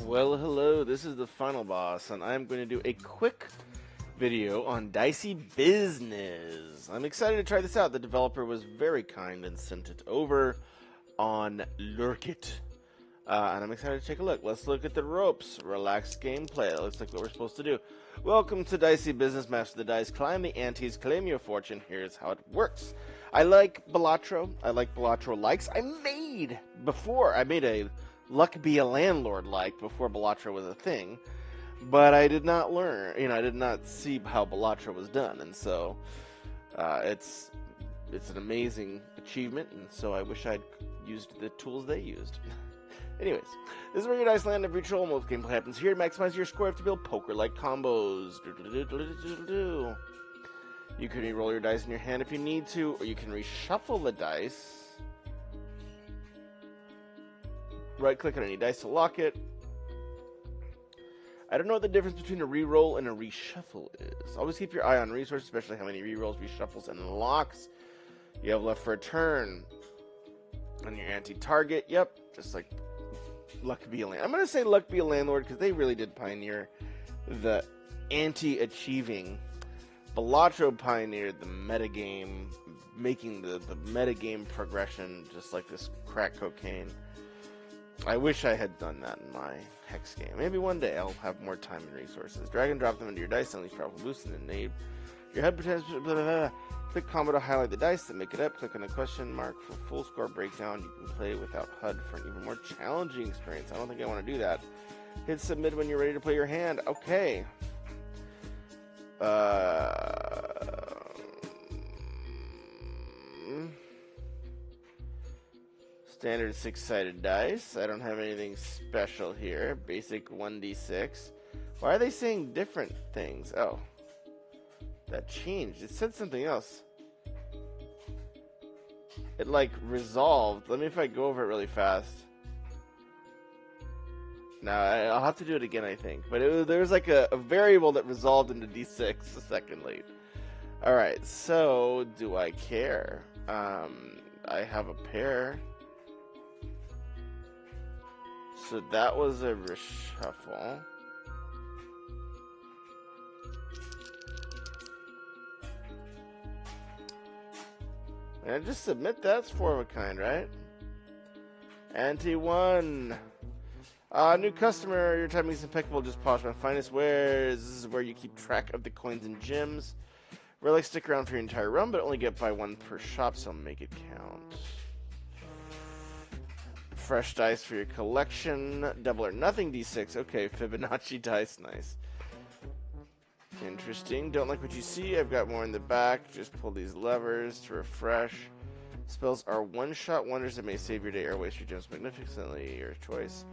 Well, hello, this is the final boss, and I'm going to do a quick video on Dicey Bizniz. I'm excited to try this out. The developer was very kind and sent it over on Lurkit. And I'm excited to take a look. Let's look at the ropes. Relaxed gameplay. That looks like what we're supposed to do. Welcome to Dicey Bizniz. Master the dice. Climb the antes. Claim your fortune. Here's how it works. I like Balatro. I like Balatro likes. I made a Luck Be a Landlord like before Balatro was a thing. But I did not learn. I did not see how Balatro was done. And so it's an amazing achievement. And so I wish I'd used the tools they used. Anyways, this is where your dice land. Every troll most gameplay happens here. Maximize your score. You have to build poker-like combos. You can re-roll your dice in your hand if you need to, or you can reshuffle the dice. Right-click on any dice to lock it. I don't know what the difference between a re-roll and a reshuffle is. Always keep your eye on resources, especially how many re-rolls, reshuffles, and locks you have left for a turn. On your anti-target, yep, just like Luck Be a Landlord. I'm going to say Luck Be a Landlord because they really did pioneer the anti-achieving. Balatro pioneered the metagame, making the metagame progression just like this crack cocaine. I wish I had done that in my Hex game. Maybe one day I'll have more time and resources. Drag and drop them into your dice, unleash powerful boosts, and enable your head potential. Blah, blah, blah. Click combo to highlight the dice that make it up. Click on the question mark for full score breakdown. You can play without HUD for an even more challenging experience. I don't think I want to do that. Hit submit when you're ready to play your hand. Okay. Standard 6-sided dice. I don't have anything special here. Basic 1d6. Why are they saying different things? Oh. That changed. It said something else. It like resolved. Let me if I go over it really fast. No, I'll have to do it again, I think. But there was like a variable that resolved into D6 a second late. Alright, so do I care? I have a pair. So that was a reshuffle. And just submit, that's four of a kind, right? Anti-1. New customer, your timing is impeccable, just polish my finest wares. This is where you keep track of the coins and gems. Relics stick around for your entire run, but only get by one per shop, so make it count. Fresh dice for your collection. Double or nothing D6. Okay, Fibonacci dice, nice. Interesting. Don't like what you see. I've got more in the back. Just pull these levers to refresh. Spells are one-shot wonders that may save your day or waste your gems magnificently. Your choice.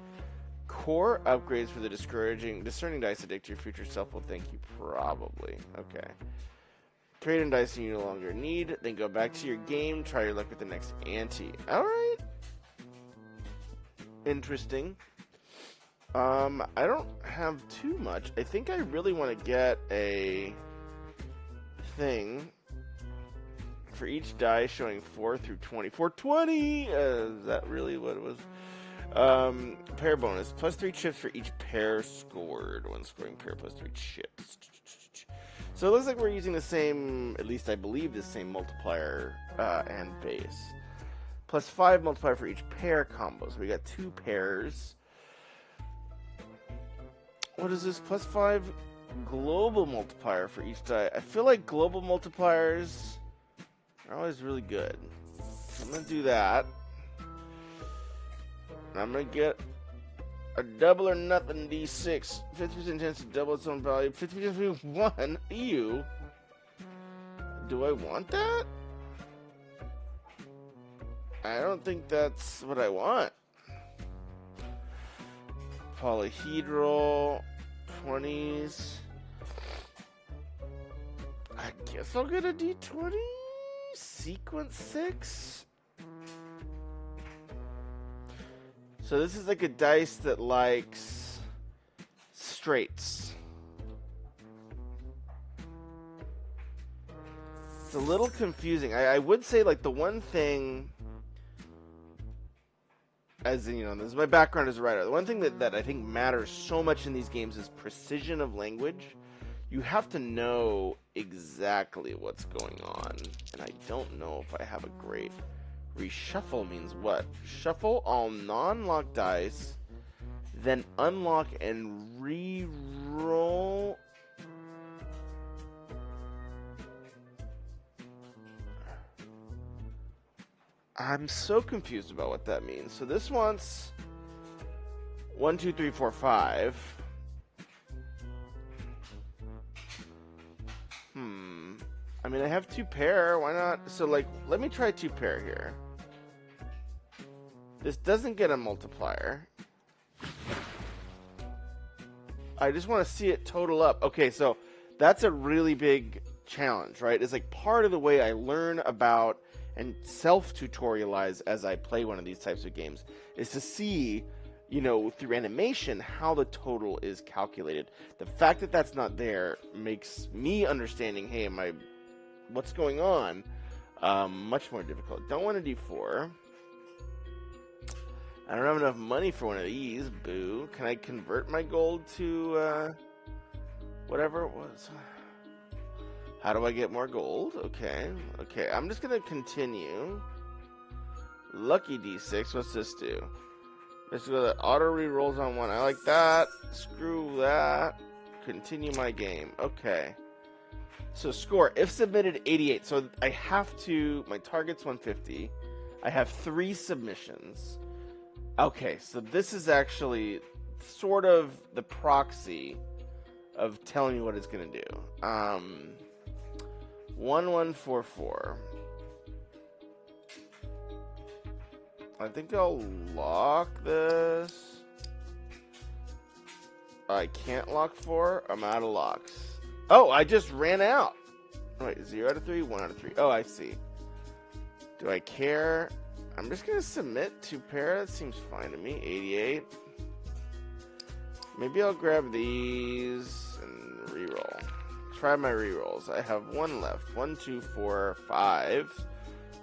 Core upgrades for the discerning dice addict to your future self will thank you, probably. Okay. Trade in dice you no longer need. Then go back to your game. Try your luck with the next ante. Alright. Interesting. I don't have too much. I think I really want to get a thing for each die showing 4 through 20. 420! Is that really what it was? Pair bonus. +3 chips for each pair scored. When scoring pair, +3 chips. So it looks like we're using the same, at least I believe, the same multiplier and base. +5 multiplier for each pair combo. So we got 2 pairs. What is this? +5 global multiplier for each die. I feel like global multipliers are always really good. I'm going to do that. I'm going to get a double or nothing D6. 50% chance to double its own value. 50% 1. Ew. Do I want that? I don't think that's what I want. Polyhedral 20s. I guess I'll get a D20. Sequence 6. So this is like a dice that likes straights. It's a little confusing. I would say like the one thing as in, this is my background as a writer. The one thing that I think matters so much in these games is precision of language. You have to know exactly what's going on, and I don't know if I have a great... Reshuffle means what? Shuffle all non-locked dice, then unlock and re-roll. I'm so confused about what that means. So this wants 1, 2, 3, 4, 5. I mean, I have 2 pair. Why not? So, like, let me try 2 pair here. This doesn't get a multiplier. I just want to see it total up. Okay, so that's a really big challenge, right? It's like part of the way I learn about and self-tutorialize as I play one of these types of games is to see, through animation, how the total is calculated. The fact that that's not there makes me understanding, hey, what's going on, much more difficult. Don't want to do 4. I don't have enough money for one of these. Boo. Can I convert my gold to whatever it was? How do I get more gold? Okay. I'm just gonna continue. Lucky D6. What's this do? Let's go to auto re-rolls on 1. I like that. Screw that. Continue my game. Okay. So score, if submitted, 88. So I have to, my target's 150. I have 3 submissions. Okay, so this is actually sort of the proxy of telling me what it's going to do. 1144. I think I'll lock this. I can't lock 4. I'm out of locks. Oh, I just ran out. Wait, 0 out of 3, 1 out of 3. Oh, I see. Do I care? I'm just going to submit 2 pair. That seems fine to me. 88. Maybe I'll grab these and reroll. Try my rerolls. I have 1 left. 1, 2, 4, 5.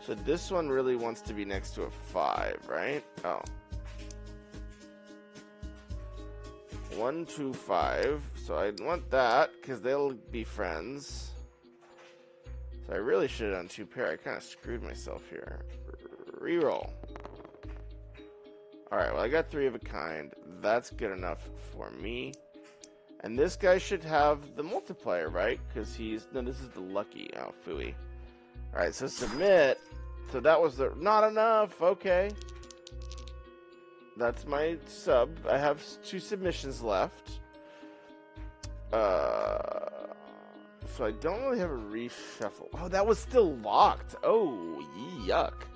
So this one really wants to be next to a 5, right? Oh. 1, 2, 5. So I want that because they'll be friends. So I really should have done 2 pair. I kind of screwed myself here. Reroll. Alright, well I got 3 of a kind. That's good enough for me. And this guy should have the multiplier, right? Because no, this is the lucky. Oh, phooey. Alright, so submit. So that was not enough. Okay. That's my sub. I have 2 submissions left. So I don't really have a reshuffle. Oh, that was still locked. Oh, yuck.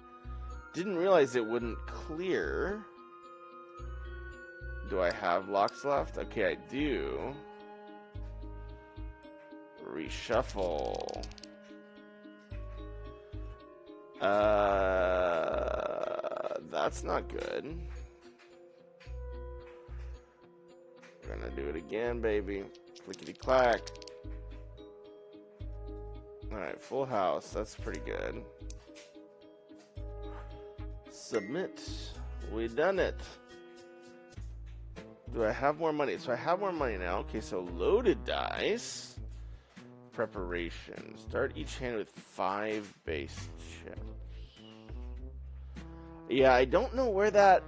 Didn't realize it wouldn't clear. Do I have locks left? Okay, I do. Reshuffle. That's not good. We're gonna do it again, baby. Clickety clack. Alright, full house. That's pretty good. Submit. We done it. Do I have more money? So I have more money now. Okay, so loaded dice. Preparation. Start each hand with 5 base chips. Yeah, I don't know where that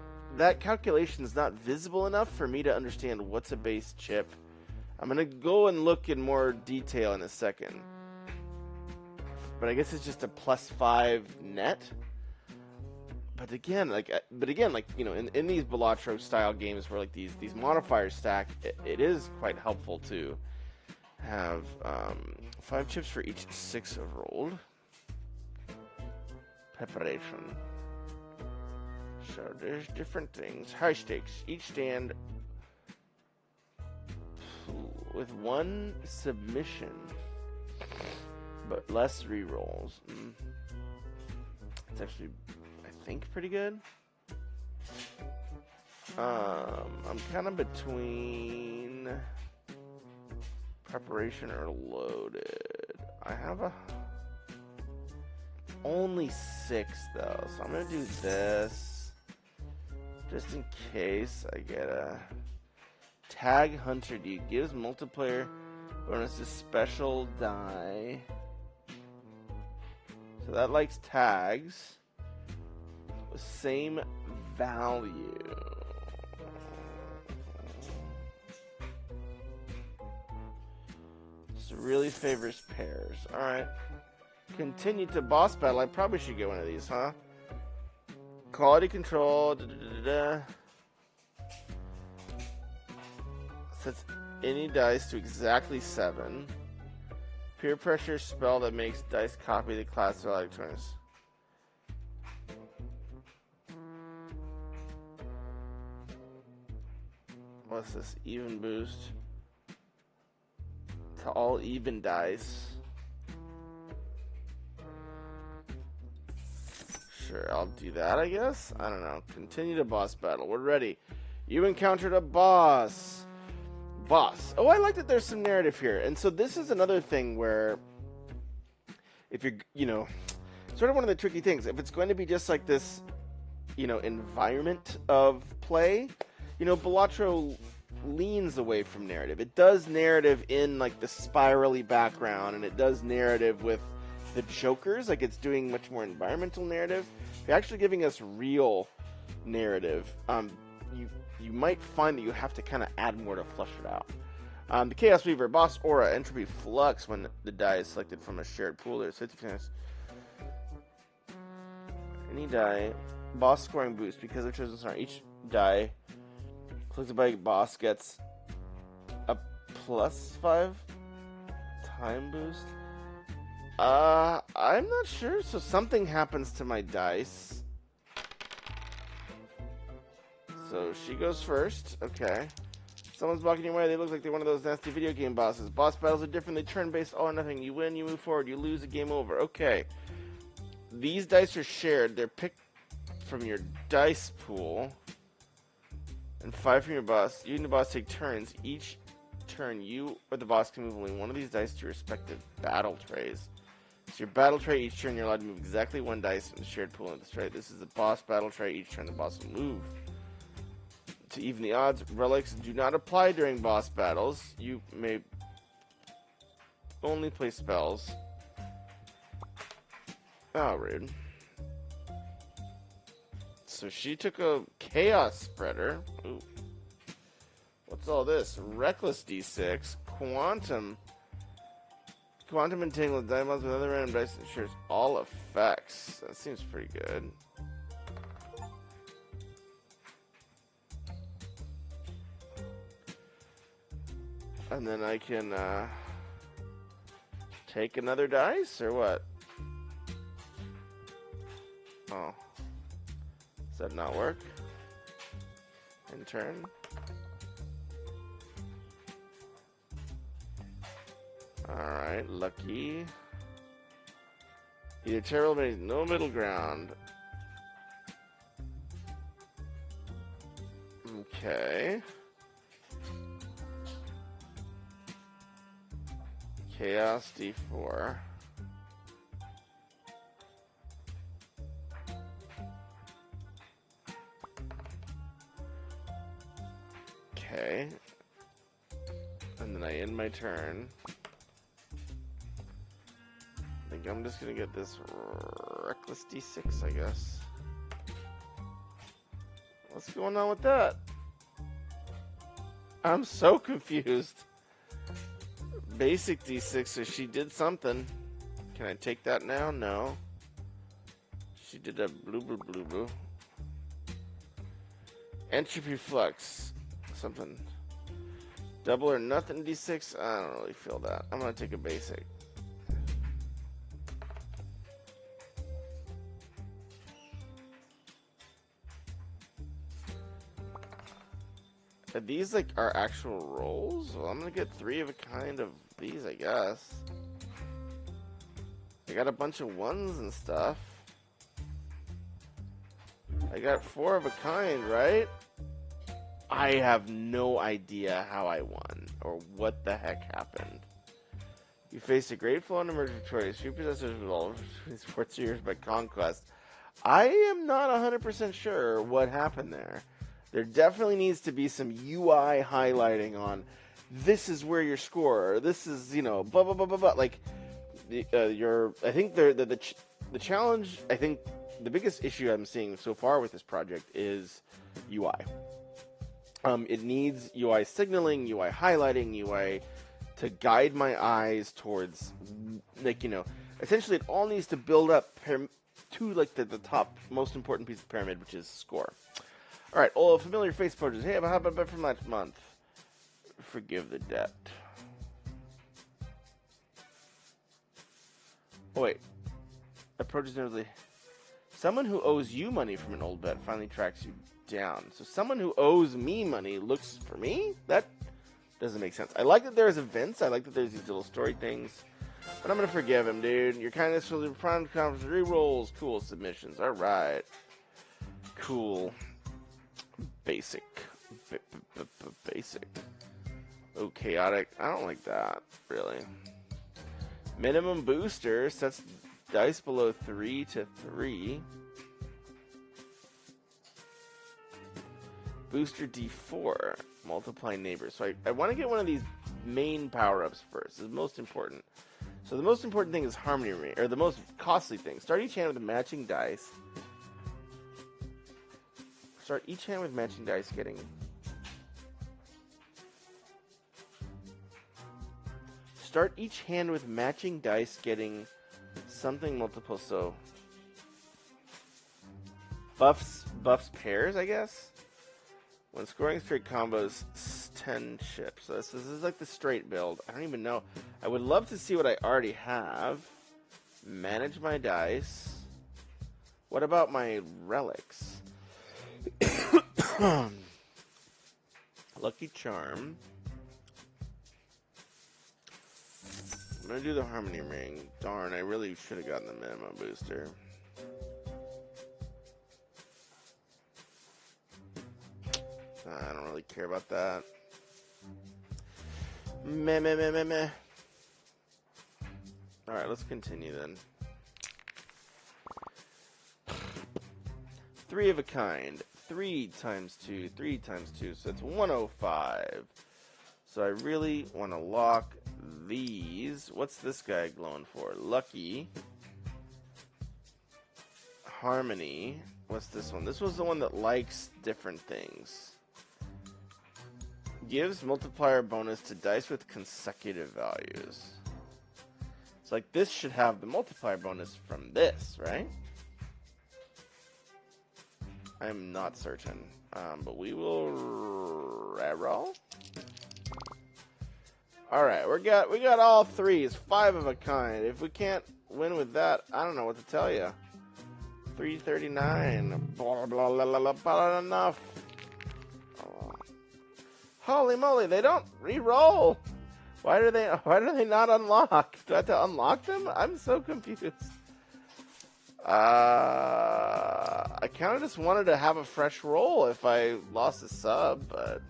calculation is not visible enough for me to understand what's a base chip. I'm going to go and look in more detail in a second. But I guess it's just a +5 net. But again, in these Balatro style games where like these modifiers stack, it is quite helpful to have 5 chips for each 6 of rolled. Preparation. So there's different things. High stakes. Each stand with 1 submission, but less rerolls. It's actually, I think, pretty good. I'm kind of between preparation or loaded. I have only 6 though, so I'm gonna do this. Just in case I get a Tag Hunter D. Gives multiplayer bonus to special die. So that likes tags. With same value. This really favors pairs. Alright. Continue to boss battle. I probably should get one of these, huh? Quality control. Sets any dice to exactly 7. Peer pressure spell that makes dice copy the class of electronics. What's this? Even boost to all even dice. Sure, I'll do that, I guess? I don't know. Continue to boss battle. We're ready. You encountered a boss. Oh, I like that there's some narrative here. And so this is another thing where if you're, sort of one of the tricky things. If it's going to be just like this, environment of play, Balatro leans away from narrative. It does narrative in like the spirally background, and it does narrative with the jokers, like it's doing much more environmental narrative. If you're actually giving us real narrative, you might find that you have to kind of add more to flush it out. The Chaos Weaver, Boss Aura, Entropy Flux when the die is selected from a shared pool. There's 50%. Any die, boss scoring boost because of chosen star. Each die collected by boss gets a +5 time boost. I'm not sure. So something happens to my dice. So she goes first. Okay. Someone's blocking your way. They look like they're one of those nasty video game bosses. Boss battles are different. They turn-based, all or nothing. You win, you move forward. You lose, a game over. Okay. These dice are shared. They're picked from your dice pool. And 5 from your boss. You and the boss take turns. Each turn, you or the boss can move only one of these dice to your respective battle trays. So your battle tray, each turn you're allowed to move exactly 1 dice from the shared pool in this tray. This is the boss battle tray. Each turn the boss will move. To even the odds, relics do not apply during boss battles. You may only play spells. Oh, rude. So she took a Chaos Spreader. Ooh. What's all this? Reckless D6. Quantum Entangled Diamonds with other random dice ensures all effects. That seems pretty good. And then I can take another dice, or what? Oh. Does that not work? In turn? Alright, lucky. Either terrible, but no middle ground. Okay. Chaos D4. Okay. And then I end my turn. I think I'm just gonna get this Reckless D6, I guess. What's going on with that? I'm so confused. Basic D6, so she did something. Can I take that now? No. She did a blue. Entropy Flux. Something. Double or nothing D6? I don't really feel that. I'm gonna take a basic. Are these like our actual rolls? Well, I'm gonna get 3 of a kind of these, I guess. I got a bunch of 1s and stuff. I got 4 of a kind, right? I have no idea how I won or what the heck happened. You faced a great flow and emerged victorious. Few possessors with all between sports years by conquest. I am not 100% sure what happened there. There definitely needs to be some UI highlighting on this is where your score, or this is, you know, blah, blah, blah, blah, blah. Like, I think the challenge, I think the biggest issue I'm seeing so far with this project is UI. It needs UI signaling, UI highlighting, UI to guide my eyes towards, like, you know, essentially it all needs to build up to, like, the top most important piece of the pyramid, which is score. All right, all familiar face approaches. Hey, how about from last month? Forgive the debt. Oh, wait. Approaches nervously. Someone who owes you money from an old bet finally tracks you down. So someone who owes me money looks for me? That doesn't make sense. I like that there's events. I like that there's these little story things. But I'm going to forgive him, dude. Your kindness for the prime conference re-rolls. Cool submissions. All right. Cool. Basic. Basic. Oh, chaotic. I don't like that, really. Minimum booster sets dice below 3 to 3. Booster D4. Multiply neighbors. So I want to get one of these main power-ups first. This is most important. So the most important thing is harmony ring, or the most costly thing. Start each hand with a matching dice. Start each hand with matching dice getting... Start each hand with matching dice getting something multiple, so... Buffs pairs, I guess? When scoring straight combos, 10 chips. So this is like the straight build. I don't even know. I would love to see what I already have. Manage my dice. What about my relics? Lucky Charm. I'm going to do the Harmony Ring. Darn, I really should have gotten the minimum booster. I don't really care about that. Meh. Alright, let's continue then. 3 of a kind. 3 times 2. 3 times 2. So it's 105. So I really want to lock these. What's this guy glowing for? Lucky. Harmony. What's this one? This was the one that likes different things. Gives multiplier bonus to dice with consecutive values. It's like this should have the multiplier bonus from this, right? I'm not certain, but we will roll. All right, we got all 3s, 5 of a kind. If we can't win with that, I don't know what to tell you. 339. Blah blah blah blah blah. Enough. Holy moly, they don't re-roll. Why do they not unlock? Do I have to unlock them? I'm so confused. I kind of just wanted to have a fresh roll if I lost a sub, but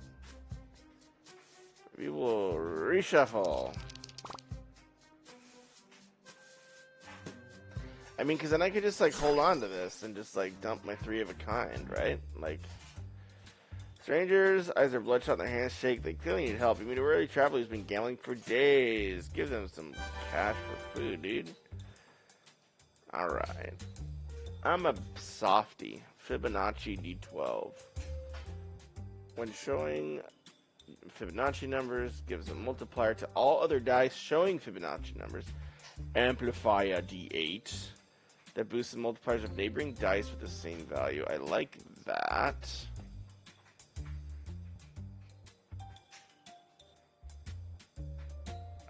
we will reshuffle. I mean, because then I could just, like, hold on to this and just, like, dump my 3 of a kind, right? Like... Strangers, eyes are bloodshot, their hands shake. They clearly need help. You meet a rarely traveler who's been gambling for days. Give them some cash for food, dude. Alright. I'm a softie. Fibonacci D12. When showing Fibonacci numbers, gives a multiplier to all other dice showing Fibonacci numbers. Amplifier D8. That boosts the multipliers of neighboring dice with the same value. I like that.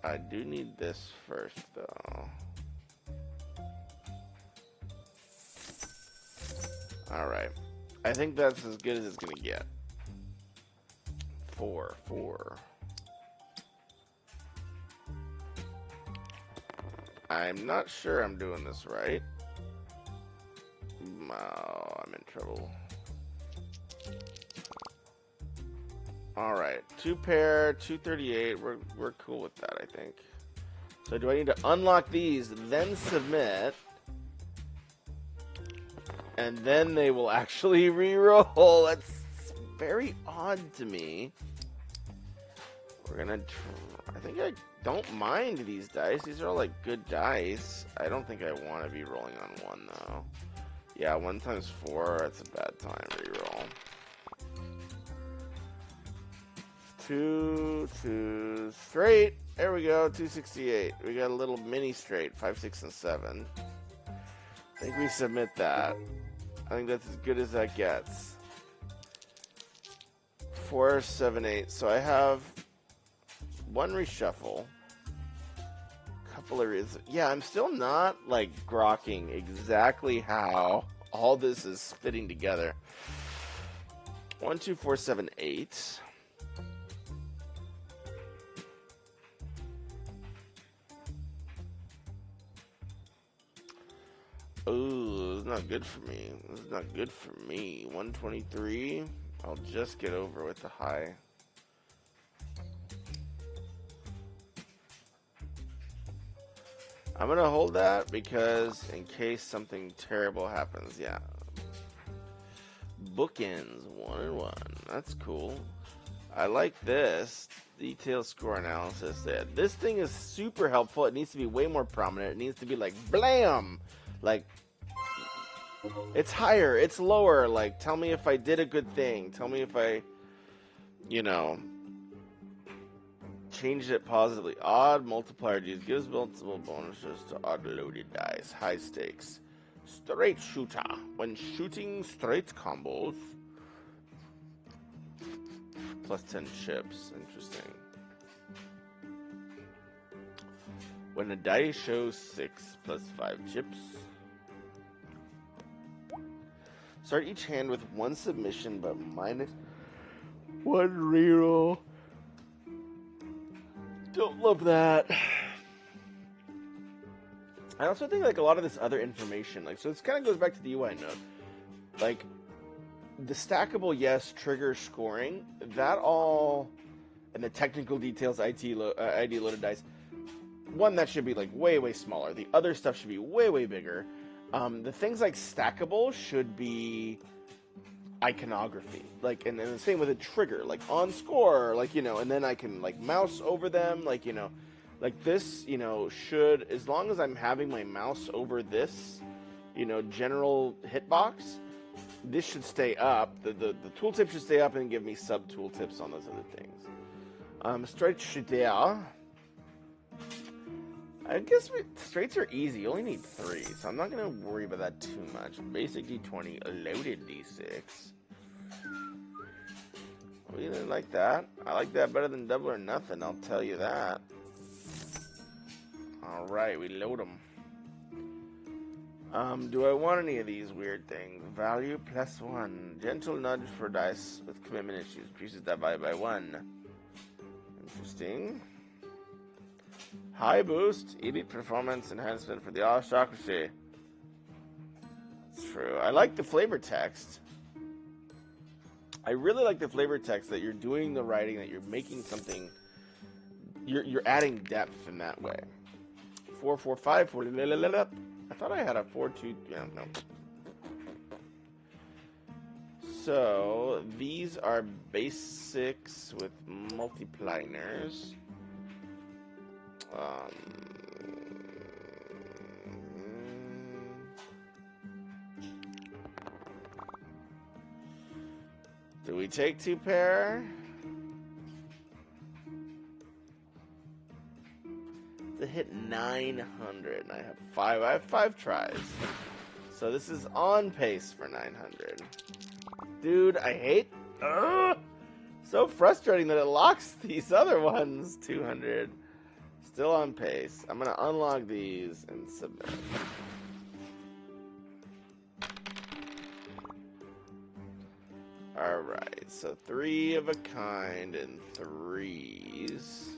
I do need this first, though. Alright. I think that's as good as it's going to get. 4. I'm not sure I'm doing this right. Oh, I'm in trouble. Alright, 2 pair, 238. We're cool with that, I think. So do I need to unlock these, then submit? And then they will actually re-roll. Let's very odd to me. We're gonna I think I don't mind these dice. These are all like good dice. I don't think I want to be rolling on 1 though. Yeah, 1 times 4, that's a bad time. Reroll. 2 straight. There we go, 268. We got a little mini straight, 5, 6, and 7. I think we submit that. I think that's as good as that gets. 4, 7, 8. So I have 1 reshuffle. Couple of yeah, I'm still not like grokking exactly how all this is fitting together. 1, 2, 4, 7, 8. Oh, this is not good for me. This is not good for me. 123. I'll just get over with the high. I'm gonna hold that because in case something terrible happens, yeah. Bookends, 1 and 1. That's cool. I like this. Detailed score analysis. Yeah, this thing is super helpful. It needs to be way more prominent. It needs to be like blam! Like, it's higher, it's lower. Like, tell me if I did a good thing. Tell me if I, you know, changed it positively. Odd multiplier gives multiple bonuses to odd loaded dice. High stakes. Straight shooter. When shooting straight combos. Plus 10 chips. Interesting. When a die shows 6 plus 5 chips. Start each hand with 1 submission but minus 1 reroll. Don't love that. I also think like a lot of this other information, like, so this kind of goes back to the UI note. Like, the stackable yes trigger scoring, that all, and the technical details, ID loaded dice. One, that should be like way smaller. The other stuff should be way bigger. The things like stackable should be iconography, like, and the same with a trigger, like on score, like, you know, and then I can like mouse over them, like, you know, like this, you know, should, as long as I'm having my mouse over this, you know, general hitbox, this should stay up. The tooltip should stay up and give me sub tooltips on those other things. Straight shooter. I guess straights are easy. You only need 3, so I'm not going to worry about that too much. Basic D20, a loaded D6. We didn't like that. I like that better than double or nothing, I'll tell you that. Alright, we load them. Do I want any of these weird things? Value plus 1. Gentle nudge for dice with commitment issues. Increases that value by 1. Interesting. High boost, elite performance enhancement for the aristocracy. It's true. I like the flavor text. I really like the flavor text that you're doing the writing, that you're making something. You're adding depth in that way. 4, 4, 5, 4. I thought I had a 4, 2. Yeah, no. So these are basics with multipliners. Do we take 2 pair? To hit 900, and I have 5. I have 5 tries, so this is on pace for 900. Dude, I hate. So frustrating that it locks these other ones. 200. Still on pace. I'm going to unlock these and submit. Alright, so 3 of a kind and 3s.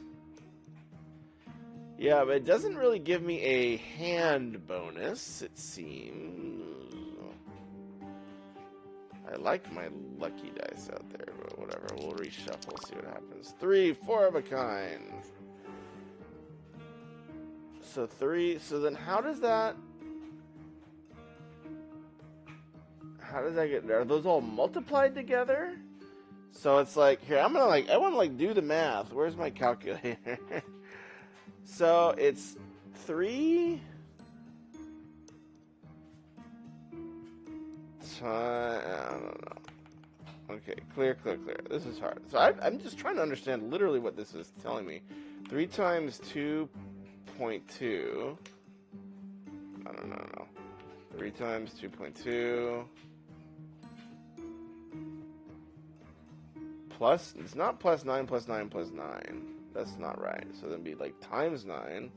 Yeah, but it doesn't really give me a hand bonus, it seems. I like my lucky dice out there, but whatever. We'll reshuffle, see what happens. 3, 4 of a kind. So 3, so then how does that get, are those all multiplied together? So it's like, here, I want to do the math. Where's my calculator? So it's 3 times, I don't know. Okay, clear. This is hard. So I'm just trying to understand literally what this is telling me. 3 times 2.2. I don't know. 3 times 2.2. Plus, it's not plus 9 plus 9 plus 9. That's not right. So then it'd be like times 9.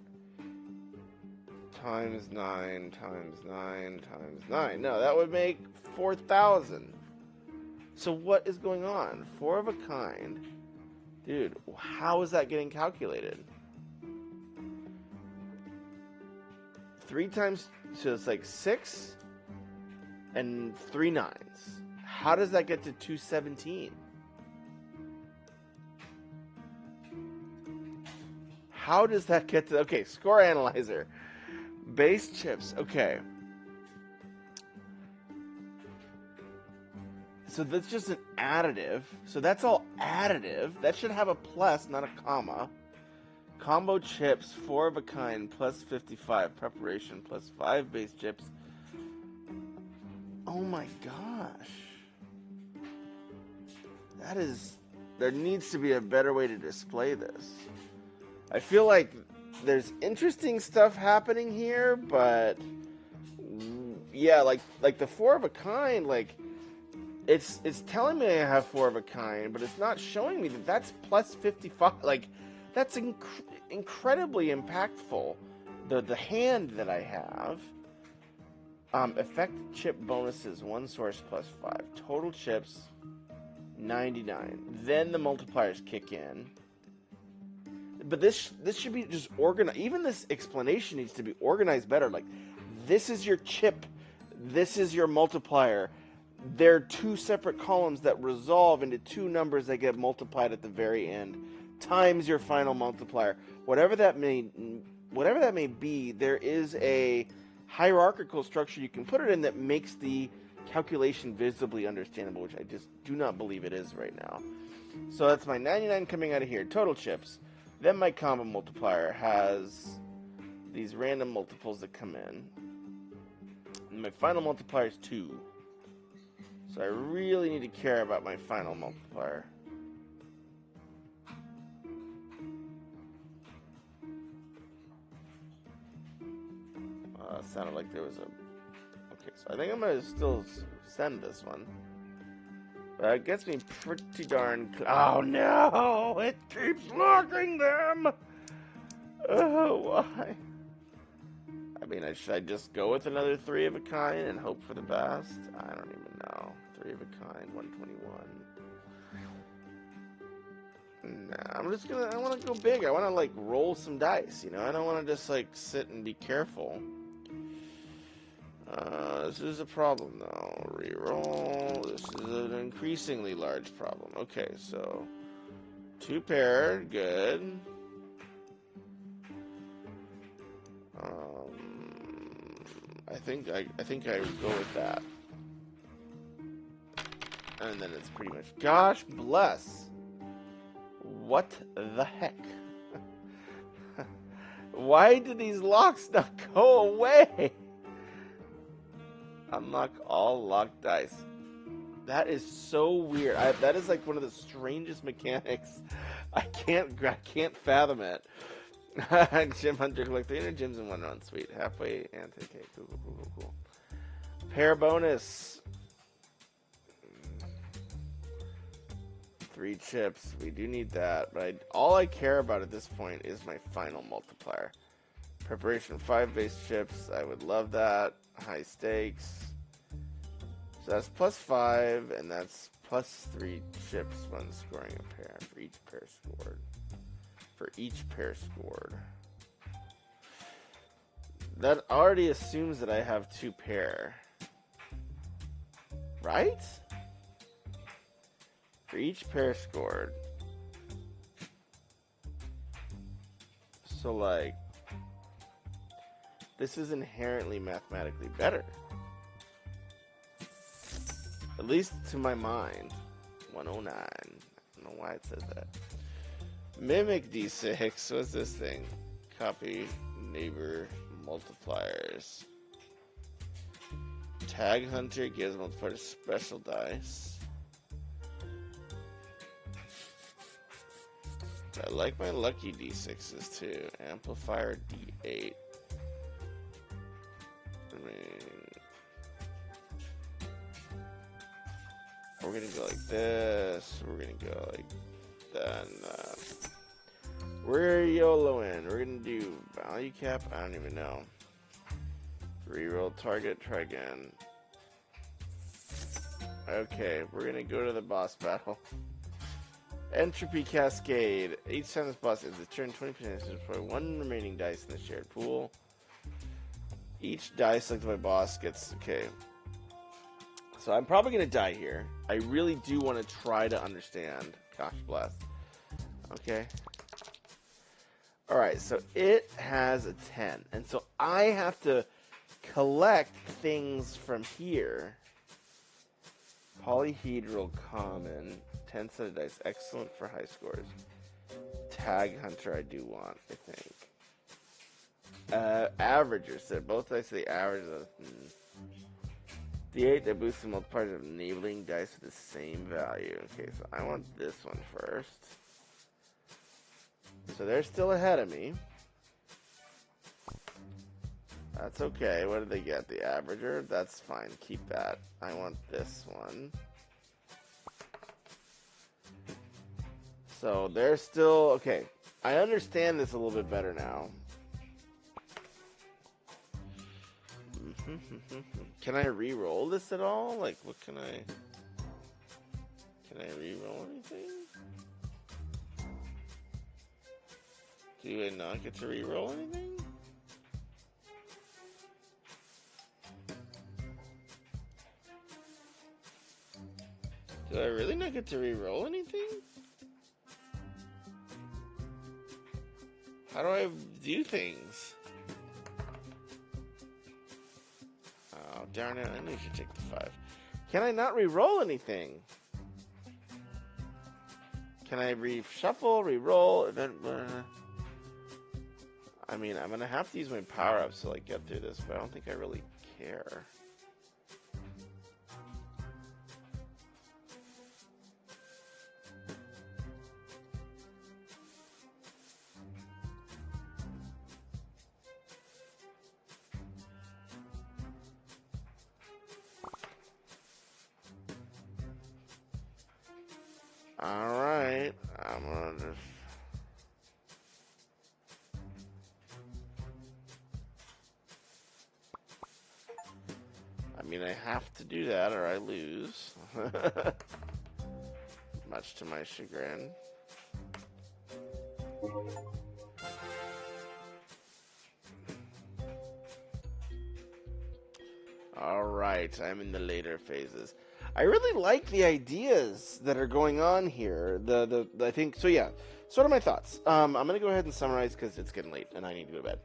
Times 9 times 9 times 9. No, that would make 4,000. So what is going on? 4 of a kind. Dude, how is that getting calculated? 3 times, so it's like 6 and 3 nines. How does that get to 217? How does that get to, okay, score analyzer. Base chips, okay. So that's just an additive. So that's all additive. That should have a plus, not a comma. Combo chips, 4 of a kind, plus 55. Preparation, plus 5 base chips. Oh my gosh. That is, there needs to be a better way to display this. I feel like there's interesting stuff happening here, but yeah, like the 4 of a kind, like it's telling me I have 4 of a kind, but it's not showing me that that's plus 55. Like that's incredibly impactful. The hand that I have. Effect chip bonuses 1 source plus 5. Total chips 99. Then the multipliers kick in. But this should be just organized. Even this explanation needs to be organized better. Like, this is your chip. This is your multiplier. They're 2 separate columns that resolve into 2 numbers that get multiplied at the very end, times your final multiplier. Whatever that may be, there is a hierarchical structure you can put it in that makes the calculation visibly understandable, which I just do not believe it is right now. So that's my 99 coming out of here. Total chips. Then my combo multiplier has these random multiples that come in. And my final multiplier is 2. So I really need to care about my final multiplier. It sounded like there was a... Okay, so I think I'm going to still send this one. But it gets me pretty darn... Oh no! It keeps locking them! Oh, why? I mean, should I just go with another 3 of a kind and hope for the best? I don't even know. 3 of a kind, 121. Nah, I'm just gonna... I want to go big. I want to, like, roll some dice, you know? I don't want to just, like, sit and be careful. This is a problem, though. Reroll. This is an increasingly large problem. Okay, so 2 pair, good. I think I would go with that. And then it's pretty much, gosh bless. What the heck? Why did these locks not go away? Unlock all locked dice. That is so weird. That is like one of the strangest mechanics. I can't fathom it. Gym Hunter collect 300 gems in 1 run. Sweet. Halfway anti-K. Cool. Pair bonus. 3 chips. We do need that. But all I care about at this point is my final multiplier. Preparation 5 base chips. I would love that. High stakes. So that's plus 5, and that's plus 3 chips when scoring a pair for each pair scored. That already assumes that I have 2 pair. Right? For each pair scored. So, like, this is inherently mathematically better. At least to my mind. 109. I don't know why it says that. Mimic D6. What's this thing? Copy neighbor multipliers. Tag Hunter gives multiplier special dice. I like my lucky D6s too. Amplifier D8. I mean, we're gonna go like this. We're gonna go like that. We're YOLOing. We're gonna do value cap. I don't even know. Reroll target. Try again. Okay, we're gonna go to the boss battle. Entropy Cascade. Each time this boss ends its turn, 20% is for one remaining dice in the shared pool. Each dice selected by boss gets... Okay. So I'm probably going to die here. I really do want to try to understand. Gosh bless. Okay. Alright, so it has a 10. And so I have to collect things from here. Polyhedral common. 10 set of dice. Excellent for high scores. Tag Hunter I do want, I think. Averager set. Both dice are the average of the 8 that boosts the multipliers of enabling dice with the same value. Okay, so I want this one first. So they're still ahead of me. That's okay. What did they get? The Averager? That's fine. Keep that. I want this one. So they're still... Okay. I understand this a little bit better now. Can I re-roll this at all? Like, what can I... Can I re-roll anything? Do I not get to re-roll anything? Do I really not get to re-roll anything? How do I do things? Oh, darn it. I need to take the 5. Can I not re-roll anything? Can I reshuffle, re-roll, and then... I mean, I'm going to have to use my power-ups to, like, get through this, but I don't think I really care. Alright, I'm gonna just... I mean, I have to do that or I lose. Much to my chagrin. Alright, I'm in the later phases. I really like the ideas that are going on here. I think so. Yeah. So what are my thoughts? I'm gonna go ahead and summarize because it's getting late and I need to go to bed.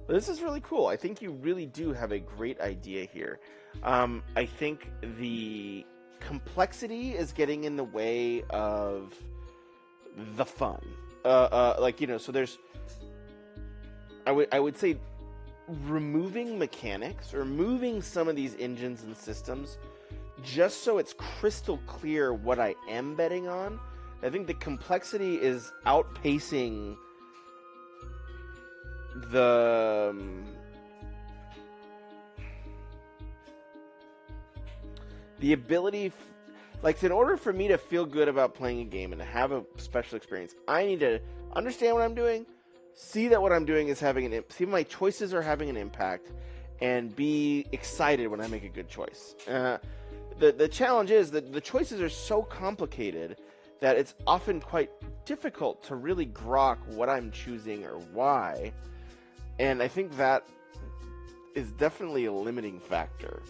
But this is really cool. I think you really do have a great idea here. I think the complexity is getting in the way of the fun. Like, you know, so there's. I would say removing mechanics or moving some of these engines and systems. Just so it's crystal clear what I am betting on, I think the complexity is outpacing the ability, like, in order for me to feel good about playing a game and to have a special experience, I need to understand what I'm doing, see that what I'm doing is having see my choices are having an impact, and be excited when I make a good choice. The challenge is that the choices are so complicated that it's often quite difficult to really grok what I'm choosing or why. And I think that is definitely a limiting factor.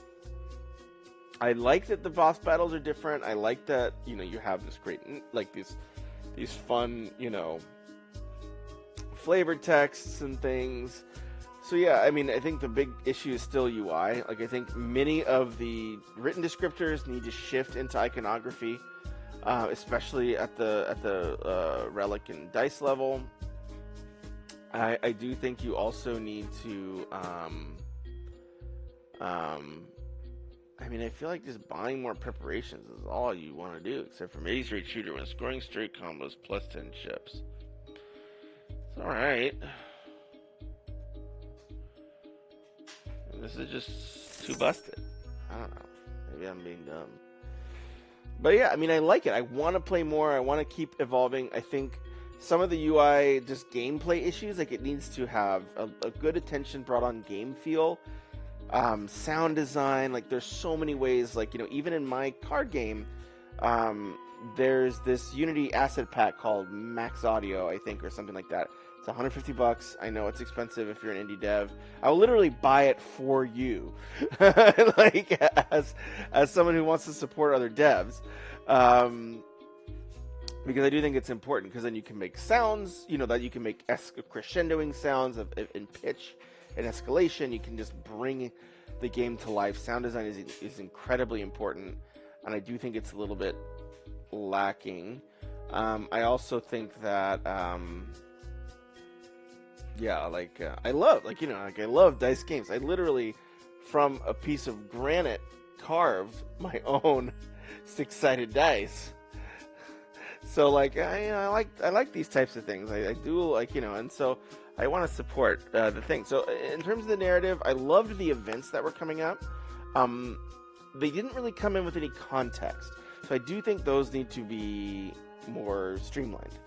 I like that the boss battles are different. I like that, you know, you have this great, like, these fun, you know, flavored texts and things. So yeah, I mean, I think the big issue is still UI. Like, I think many of the written descriptors need to shift into iconography. especially at the relic and dice level. I do think you also need to. I mean, I feel like just buying more preparations is all you want to do, except for maybe straight shooter when scoring straight combos plus 10 chips. It's alright. This is just too busted. I don't know. Maybe I'm being dumb. But yeah, I mean, I like it. I want to play more. I want to keep evolving. I think some of the UI, just gameplay issues, like it needs to have a good attention brought on game feel. Sound design, like there's so many ways, like, you know, even in my card game, there's this Unity asset pack called Max Audio, I think, or something like that. It's $150. I know it's expensive if you're an indie dev. I will literally buy it for you, like as someone who wants to support other devs, because I do think it's important, because then you can make sounds, you know, that you can make crescendoing sounds in pitch and escalation. You can just bring the game to life. Sound design is incredibly important, and I do think it's a little bit lacking. I also think that I love dice games. I literally, from a piece of granite, carved my own 6-sided dice. So like I like these types of things. I do like, you know, and so I want to support the thing. So in terms of the narrative, I loved the events that were coming up. They didn't really come in with any context, so I do think those need to be more streamlined.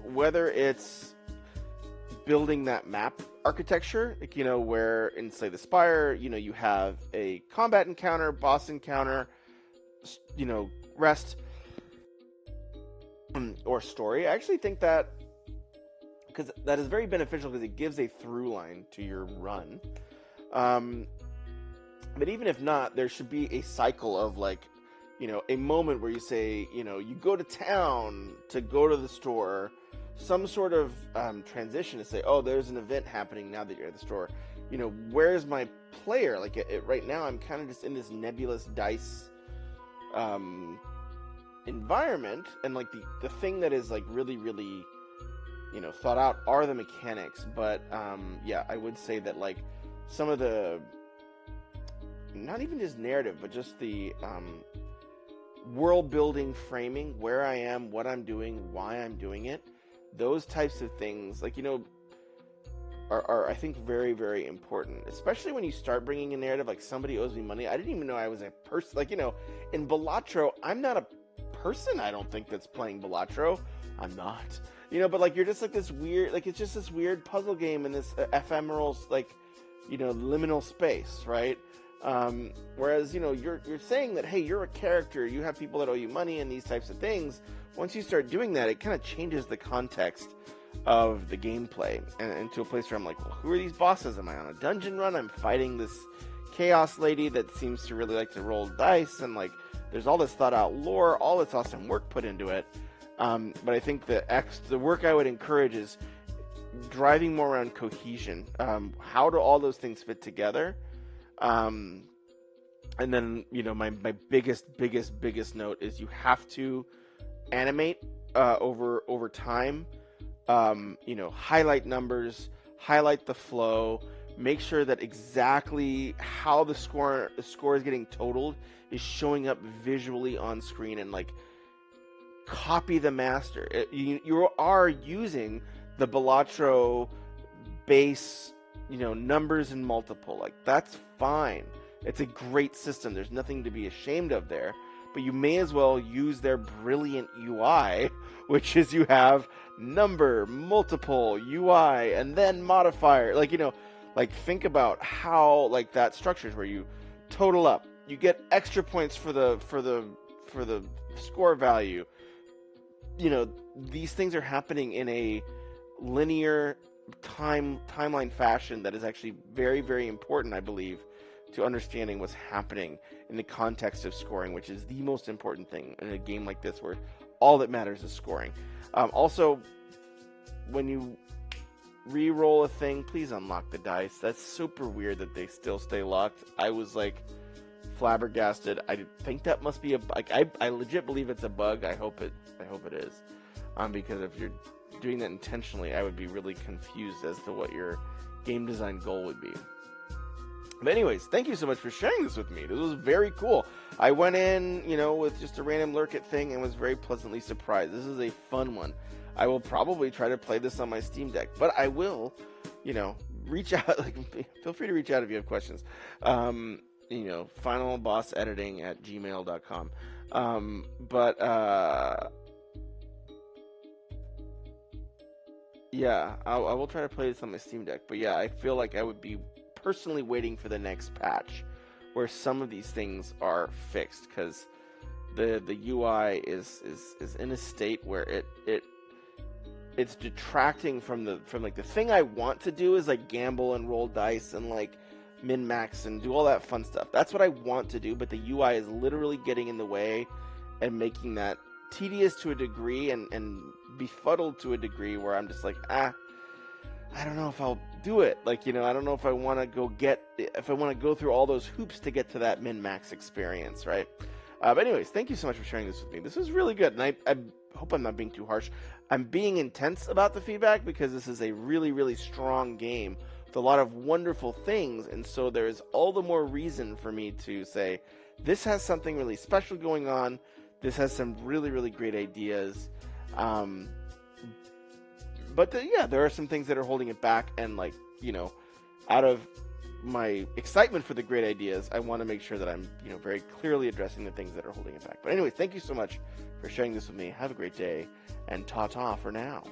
Whether it's building that map architecture, like, you know, where in Slay the Spire, you know, you have a combat encounter, boss encounter, you know, rest, or story. I actually think that, because that is very beneficial, because it gives a through line to your run. But even if not, there should be a cycle of, like, you know, a moment where you say, you know, you go to town to go to the store, some sort of transition to say, oh, there's an event happening now that you're at the store. You know, where's my player? Like, right now, I'm kind of just in this nebulous dice environment, and like the thing that is like really, really, you know, thought out are the mechanics. But yeah, I would say that like some of the, not even just narrative, but just the world building framing, where I am, what I'm doing, why I'm doing it, those types of things, like, you know, are I think very, very important, especially when you start bringing a narrative like somebody owes me money. I didn't even know I was a person. Like, you know, in Balatro, I'm not a person, I don't think, that's playing Balatro. I'm not, you know, but like, you're just like this weird, like, it's just this weird puzzle game in this ephemeral, like, you know, liminal space, right? Whereas, you know, you're saying that, hey, you're a character, you have people that owe you money and these types of things. Once you start doing that, it kind of changes the context of the gameplay, and into a place where I'm like, well, who are these bosses? Am I on a dungeon run? I'm fighting this chaos lady that seems to really like to roll dice, and like, there's all this thought out lore, all this awesome work put into it. But I think the work I would encourage is driving more around cohesion. How do all those things fit together? And then, you know, my biggest note is you have to animate over time. You know, highlight numbers, highlight the flow, make sure that exactly how the score is getting totaled is showing up visually on screen, and like, copy the master. You are using the Balatro base, you know, numbers and multiple, like, that's fine. It's a great system. There's nothing to be ashamed of there. But you may as well use their brilliant UI, which is you have number, multiple, UI, and then modifier. Like, you know, like, think about how, like, that structures where you total up. You get extra points for the score value. You know, these things are happening in a linear timeline fashion that is actually very, very important, I believe, to understanding what's happening in the context of scoring, which is the most important thing in a game like this, where all that matters is scoring. Also, when you re-roll a thing, please unlock the dice. That's super weird that they still stay locked. I was like flabbergasted. I think that must be a bug. I legit believe it's a bug. I hope it is. Because if you're doing that intentionally, I would be really confused as to what your game design goal would be. But anyways, thank you so much for sharing this with me. This was very cool. I went in, with just a random lurk it thing and was very pleasantly surprised. This is a fun one. I will probably try to play this on my Steam Deck, but I will, reach out. Feel free to reach out if you have questions. finalbossediting@gmail.com. Yeah, I will try to play this on my Steam Deck. But yeah, I feel like I would be personally waiting for the next patch where some of these things are fixed, because the UI is in a state where it's detracting from the thing I want to do is like gamble and roll dice and like min-max and do all that fun stuff. That's what I want to do, but the UI is literally getting in the way and making that tedious to a degree and befuddled to a degree where I'm just like, I don't know if I'll do it. I don't know if I want to go through all those hoops to get to that min-max experience, right? But anyways, thank you so much for sharing this with me. This was really good, and I hope I'm not being too harsh. I'm being intense about the feedback because this is a really, really strong game with a lot of wonderful things, and so there is all the more reason for me to say, this has something really special going on. This has some really, really great ideas. But there are some things that are holding it back, and out of my excitement for the great ideas, I want to make sure that I'm, very clearly addressing the things that are holding it back. But anyway, thank you so much for sharing this with me. Have a great day, and ta-ta for now.